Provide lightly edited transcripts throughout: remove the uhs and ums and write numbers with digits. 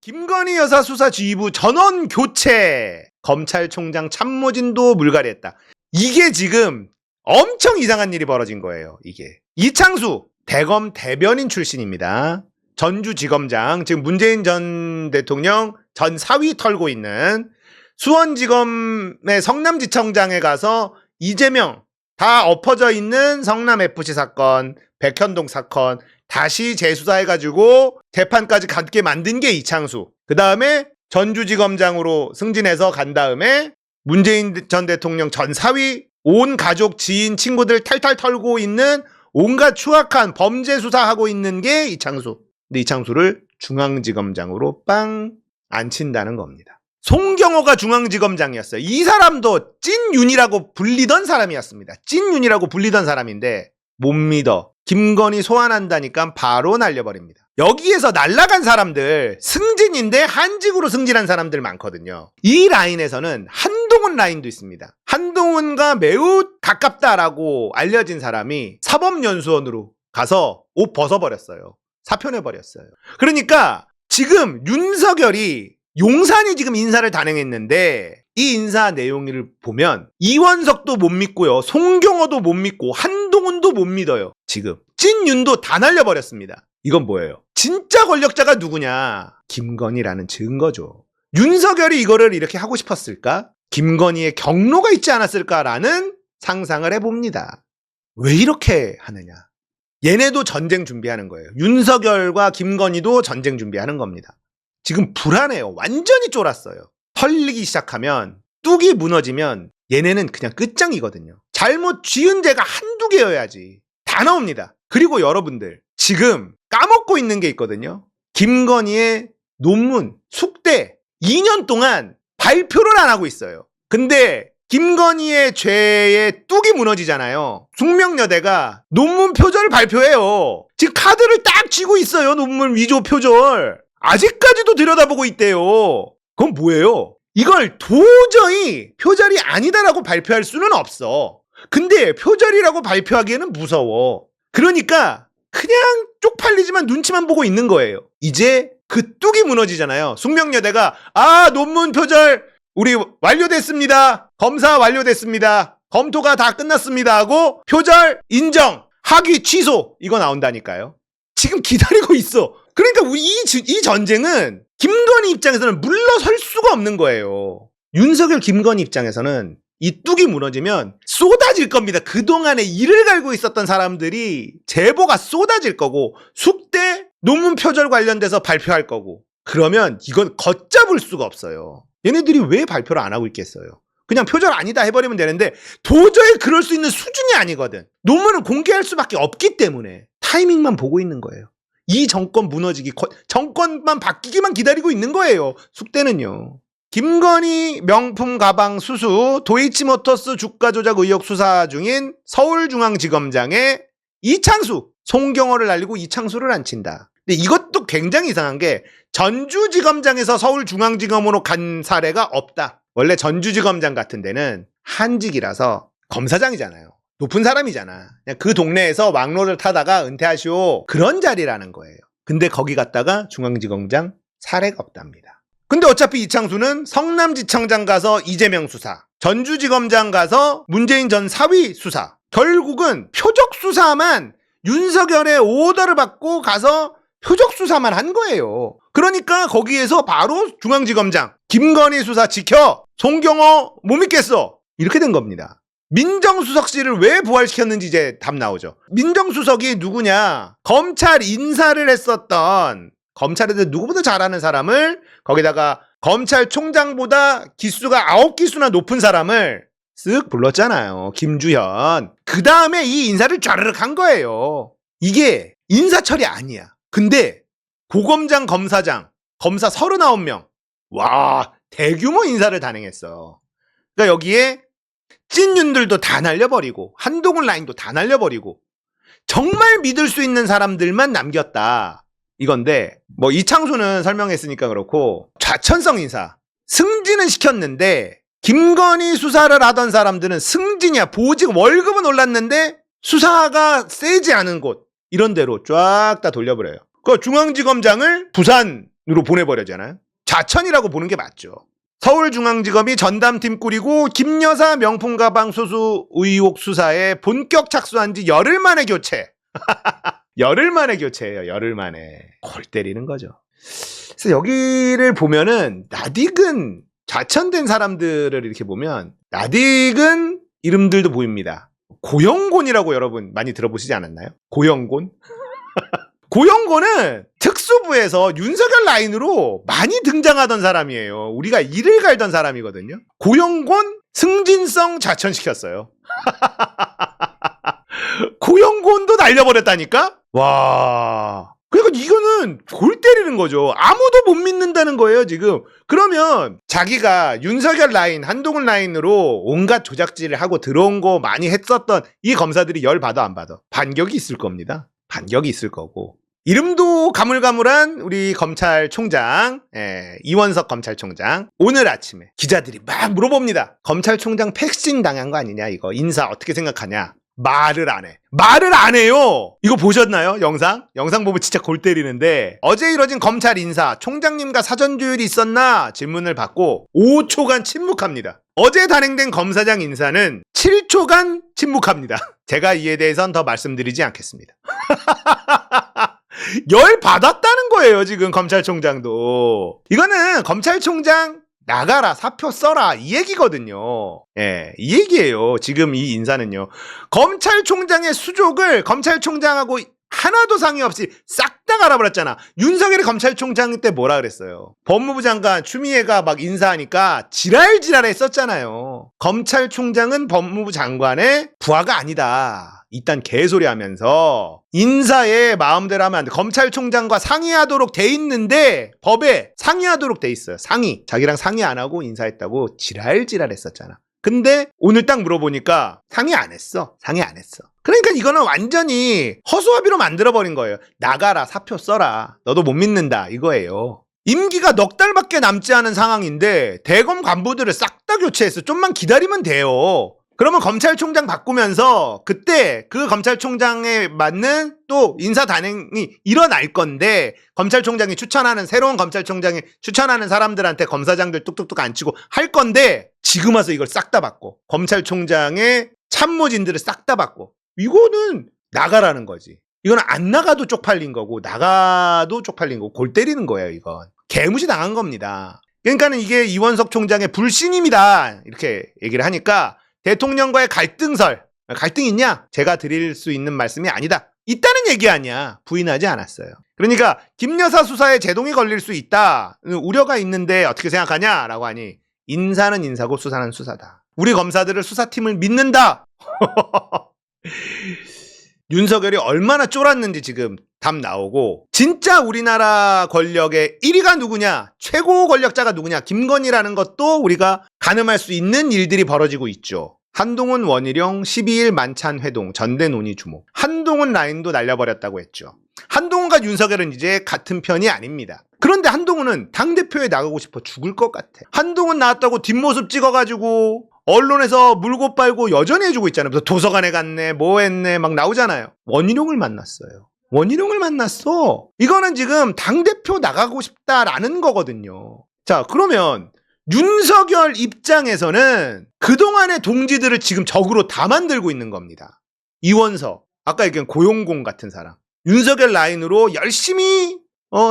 김건희 여사 수사 지휘부 전원 교체. 검찰총장 참모진도 물갈이했다. 이게 지금 엄청 이상한 일이 벌어진 거예요. 이게 이창수 대검 대변인 출신입니다. 전주지검장, 지금 문재인 전 대통령 전 사위 털고 있는 수원지검의 성남지청장에 가서 이재명 다 엎어져 있는 성남FC 사건, 백현동 사건 다시 재수사해가지고 재판까지 갖게 만든 게 이창수. 그 다음에 전주지검장으로 승진해서 간 다음에 문재인 전 대통령 전 사위 온 가족, 지인, 친구들 탈탈 털고 있는 온갖 추악한 범죄 수사하고 있는 게 이창수. 근데 이창수를 중앙지검장으로 빵 앉힌다는 겁니다. 송경호가 중앙지검장이었어요. 이 사람도 찐윤이라고 불리던 사람이었습니다. 찐윤이라고 불리던 사람인데 못 믿어. 김건희 소환한다니까 바로 날려버립니다. 여기에서 날라간 사람들 승진인데 한직으로 승진한 사람들 많거든요. 이 라인에서는 한동훈 라인도 있습니다. 한동훈과 매우 가깝다라고 알려진 사람이 사법연수원으로 가서 옷 벗어버렸어요. 사표내버렸어요. 그러니까 지금 윤석열이 용산이 지금 인사를 단행했는데 이 인사 내용을 보면 이원석도 못 믿고요. 송경호도 못 믿고 한동훈도 못 믿어요. 지금 찐윤도 다 날려버렸습니다. 이건 뭐예요? 진짜 권력자가 누구냐? 김건희라는 증거죠. 윤석열이 이거를 이렇게 하고 싶었을까? 김건희의 경로가 있지 않았을까라는 상상을 해봅니다. 왜 이렇게 하느냐? 얘네도 전쟁 준비하는 거예요. 윤석열과 김건희도 전쟁 준비하는 겁니다. 지금 불안해요. 완전히 쫄았어요. 털리기 시작하면 뚝이 무너지면 얘네는 그냥 끝장이거든요. 잘못 지은 죄가 한두 개여야지. 다 나옵니다. 그리고 여러분들 지금 까먹고 있는 게 있거든요. 김건희의 논문, 숙대 2년 동안 발표를 안 하고 있어요. 근데 김건희의 죄에 뚝이 무너지잖아요. 숙명여대가 논문 표절을 발표해요. 지금 카드를 딱 쥐고 있어요. 논문 위조 표절. 아직까지도 들여다보고 있대요. 그건 뭐예요? 이걸 도저히 표절이 아니다라고 발표할 수는 없어. 근데 표절이라고 발표하기에는 무서워. 그러니까 그냥 쪽팔리지만 눈치만 보고 있는 거예요. 이제 그 뚝이 무너지잖아요. 숙명여대가 논문 표절 우리 완료됐습니다. 검사 완료됐습니다. 검토가 다 끝났습니다 하고 표절 인정, 학위 취소 이거 나온다니까요. 지금 기다리고 있어. 그러니까 우리 이 전쟁은 김건희 입장에서는 물러설 수가 없는 거예요. 윤석열 김건희 입장에서는 이 뚝이 무너지면 쏟아질 겁니다. 그동안에 이를 갈고 있었던 사람들이 제보가 쏟아질 거고 숙대 논문 표절 관련돼서 발표할 거고 그러면 이건 걷잡을 수가 없어요. 얘네들이 왜 발표를 안 하고 있겠어요? 그냥 표절 아니다 해버리면 되는데 도저히 그럴 수 있는 수준이 아니거든. 논문은 공개할 수밖에 없기 때문에 타이밍만 보고 있는 거예요. 이 정권 무너지기, 정권만 바뀌기만 기다리고 있는 거예요. 숙대는요. 김건희 명품 가방 수수, 도이치모터스 주가 조작 의혹 수사 중인 서울중앙지검장의 이창수, 송경호를 날리고 이창수를 앉힌다. 근데 이것도 굉장히 이상한 게 전주지검장에서 서울중앙지검으로 간 사례가 없다. 원래 전주지검장 같은 데는 한직이라서 검사장이잖아요. 높은 사람이잖아. 그냥 그 동네에서 왕로를 타다가 은퇴하시오. 그런 자리라는 거예요. 근데 거기 갔다가 중앙지검장 사례가 없답니다. 근데 어차피 이창수는 성남지청장 가서 이재명 수사, 전주지검장 가서 문재인 전 사위 수사. 결국은 표적 수사만 윤석열의 오더를 받고 가서 표적 수사만 한 거예요. 그러니까 거기에서 바로 중앙지검장 김건희 수사 지켜. 송경호 못 믿겠어. 이렇게 된 겁니다. 민정수석실을 왜 부활시켰는지 이제 답 나오죠. 민정수석이 누구냐? 검찰 인사를 했었던, 검찰에서 누구보다 잘하는 사람을 거기다가 검찰총장보다 기수가 9기수나 높은 사람을 쓱 불렀잖아요. 김주현. 그 다음에 이 인사를 쫘르륵 한 거예요. 이게 인사철이 아니야. 근데 고검장, 검사장, 검사 39명. 와, 대규모 인사를 단행했어. 그러니까 여기에 찐윤들도 다 날려버리고 한동훈 라인도 다 날려버리고 정말 믿을 수 있는 사람들만 남겼다. 이건데 뭐 이창수는 설명했으니까 그렇고 좌천성 인사. 승진은 시켰는데 김건희 수사를 하던 사람들은 승진이야. 보직 월급은 올랐는데 수사가 세지 않은 곳 이런 데로 쫙 다 돌려버려요. 그 중앙지검장을 부산으로 보내버려잖아요. 자천이라고 보는 게 맞죠. 서울중앙지검이 전담팀 꾸리고 김여사 명품 가방 수수 의혹 수사에 본격 착수한 지 열흘 만에 교체. 열흘 만에 교체예요. 열흘 만에. 골 때리는 거죠. 그래서 여기를 보면은 낯익은 좌천된 사람들을 이렇게 보면 낯익은 이름들도 보입니다. 고영곤이라고 여러분 많이 들어보시지 않았나요? 고영곤? 고영곤은 특수부에서 윤석열 라인으로 많이 등장하던 사람이에요. 우리가 이를 갈던 사람이거든요. 고영곤 승진성 좌천시켰어요. 고영곤도 날려버렸다니까? 와. 그러니까 이거는 골 때리는 거죠. 아무도 못 믿는다는 거예요, 지금. 그러면 자기가 윤석열 라인, 한동훈 라인으로 온갖 조작질을 하고 들어온 거 많이 했었던 이 검사들이 열 받아 안 받아? 반격이 있을 겁니다. 반격이 있을 거고. 이름도 가물가물한 우리 검찰총장, 이원석 검찰총장. 오늘 아침에 기자들이 막 물어봅니다. 검찰총장 패싱 당한 거 아니냐, 이거. 인사 어떻게 생각하냐? 말을 안 해. 말을 안 해요. 이거 보셨나요? 영상? 영상 보면 진짜 골 때리는데 어제 이뤄진 검찰 인사 총장님과 사전 조율이 있었나 질문을 받고 5초간 침묵합니다. 어제 단행된 검사장 인사는 7초간 침묵합니다. 제가 이에 대해서는 더 말씀드리지 않겠습니다. 열 받았다는 거예요, 지금 검찰총장도. 이거는 검찰총장 나가라, 사표 써라, 이 얘기거든요. 예, 이 얘기예요. 지금 이 인사는요. 검찰총장의 수족을 검찰총장하고 하나도 상의 없이 싹 다 갈아버렸잖아. 윤석열이 검찰총장 때 뭐라 그랬어요? 법무부 장관 추미애가 막 인사하니까 지랄지랄 했었잖아요. 검찰총장은 법무부 장관의 부하가 아니다. 이딴 개소리 하면서 인사에 마음대로 하면 안 돼. 검찰총장과 상의하도록 돼 있는데 법에 상의하도록 돼 있어요. 상의. 자기랑 상의 안 하고 인사했다고 지랄지랄 했었잖아. 근데 오늘 딱 물어보니까 상의 안 했어. 상의 안 했어. 그러니까 이거는 완전히 허수아비로 만들어버린 거예요. 나가라, 사표 써라. 너도 못 믿는다, 이거예요. 임기가 넉 달밖에 남지 않은 상황인데 대검 간부들을 싹 다 교체했어. 좀만 기다리면 돼요. 그러면 검찰총장 바꾸면서 그때 그 검찰총장에 맞는 또 인사 단행이 일어날 건데 검찰총장이 추천하는 새로운 검찰총장이 추천하는 사람들한테 검사장들 뚝뚝뚝 안 치고 할 건데 지금 와서 이걸 싹 다 바꿔. 검찰총장의 참모진들을 싹 다 바꿔. 이거는 나가라는 거지. 이거는 안 나가도 쪽팔린 거고 나가도 쪽팔린 거고 골 때리는 거예요, 이건. 개무시 당한 겁니다. 그러니까는 이게 이원석 총장의 불신임이다 이렇게 얘기를 하니까 대통령과의 갈등설, 갈등 있냐? 제가 드릴 수 있는 말씀이 아니다. 있다는 얘기 아니야. 부인하지 않았어요. 그러니까 김여사 수사에 제동이 걸릴 수 있다. 우려가 있는데 어떻게 생각하냐? 라고 하니 인사는 인사고 수사는 수사다. 우리 검사들을 수사팀을 믿는다. 윤석열이 얼마나 쫄았는지 지금 답 나오고 진짜 우리나라 권력의 1위가 누구냐? 최고 권력자가 누구냐? 김건희라는 것도 우리가 가늠할 수 있는 일들이 벌어지고 있죠. 한동훈 원희룡 12일 만찬 회동 전대 논의 주목. 한동훈 라인도 날려버렸다고 했죠. 한동훈과 윤석열은 이제 같은 편이 아닙니다. 그런데 한동훈은 당대표에 나가고 싶어 죽을 것 같아. 한동훈 나왔다고 뒷모습 찍어가지고 언론에서 물고 빨고 여전히 해주고 있잖아요. 그래서 도서관에 갔네, 뭐 했네, 막 나오잖아요. 원희룡을 만났어요. 원희룡을 만났어. 이거는 지금 당대표 나가고 싶다라는 거거든요. 자, 그러면 윤석열 입장에서는 그동안의 동지들을 지금 적으로 다 만들고 있는 겁니다. 이원석, 아까 얘기한 고용공 같은 사람. 윤석열 라인으로 열심히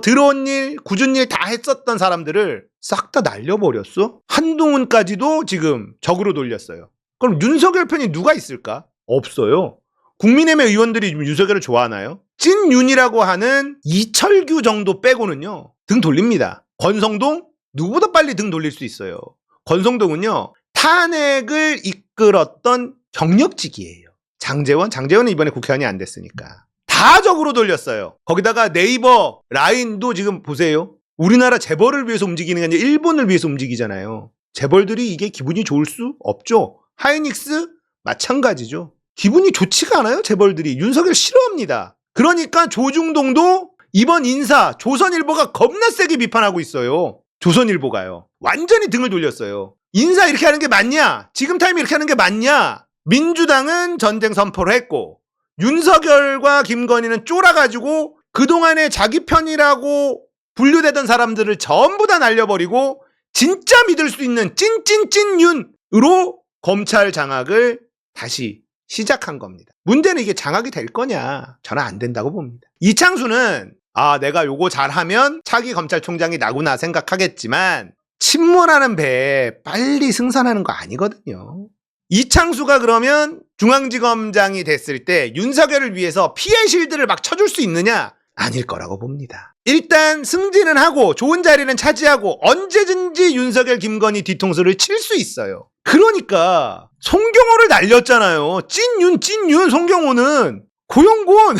들어온 일, 굳은 일 다 했었던 사람들을 싹 다 날려버렸어? 한동훈까지도 지금 적으로 돌렸어요. 그럼 윤석열 편이 누가 있을까? 없어요. 국민의힘 의원들이 윤석열을 좋아하나요? 찐윤이라고 하는 이철규 정도 빼고는요, 등 돌립니다. 권성동? 누구보다 빨리 등 돌릴 수 있어요. 권성동은요, 탄핵을 이끌었던 경력직이에요. 장제원은 이번에 국회의원이 안 됐으니까. 다 적으로 돌렸어요. 거기다가 네이버 라인도 지금 보세요. 우리나라 재벌을 위해서 움직이는 게 아니라 일본을 위해서 움직이잖아요. 재벌들이 이게 기분이 좋을 수 없죠. 하이닉스 마찬가지죠. 기분이 좋지가 않아요, 재벌들이. 윤석열 싫어합니다. 그러니까 조중동도 이번 인사 조선일보가 겁나 세게 비판하고 있어요. 조선일보가요. 완전히 등을 돌렸어요. 인사 이렇게 하는 게 맞냐? 지금 타임에 이렇게 하는 게 맞냐? 민주당은 전쟁 선포를 했고 윤석열과 김건희는 쫄아가지고 그동안에 자기 편이라고 분류되던 사람들을 전부 다 날려버리고 진짜 믿을 수 있는 찐찐찐윤으로 검찰 장악을 다시 시작한 겁니다. 문제는 이게 장악이 될 거냐? 저는 안 된다고 봅니다. 이창수는 내가 요거 잘하면 차기 검찰총장이 나구나 생각하겠지만 침몰하는 배에 빨리 승선하는 거 아니거든요. 이창수가 그러면 중앙지검장이 됐을 때 윤석열을 위해서 피해 실드를 막 쳐줄 수 있느냐? 아닐 거라고 봅니다. 일단 승진은 하고 좋은 자리는 차지하고 언제든지 윤석열, 김건희 뒤통수를 칠 수 있어요. 그러니까 송경호를 날렸잖아요. 찐윤 송경호는 고영곤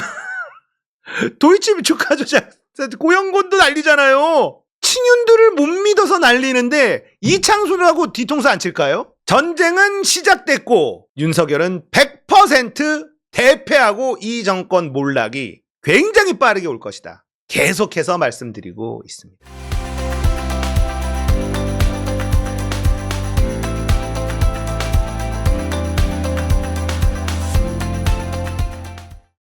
도이치 축하조작 고영곤도 날리잖아요. 친윤들을 못 믿어서 날리는데 이창수라고 뒤통수 안 칠까요? 전쟁은 시작됐고 윤석열은 100% 대패하고 이 정권 몰락이 굉장히 빠르게 올 것이다. 계속해서 말씀드리고 있습니다.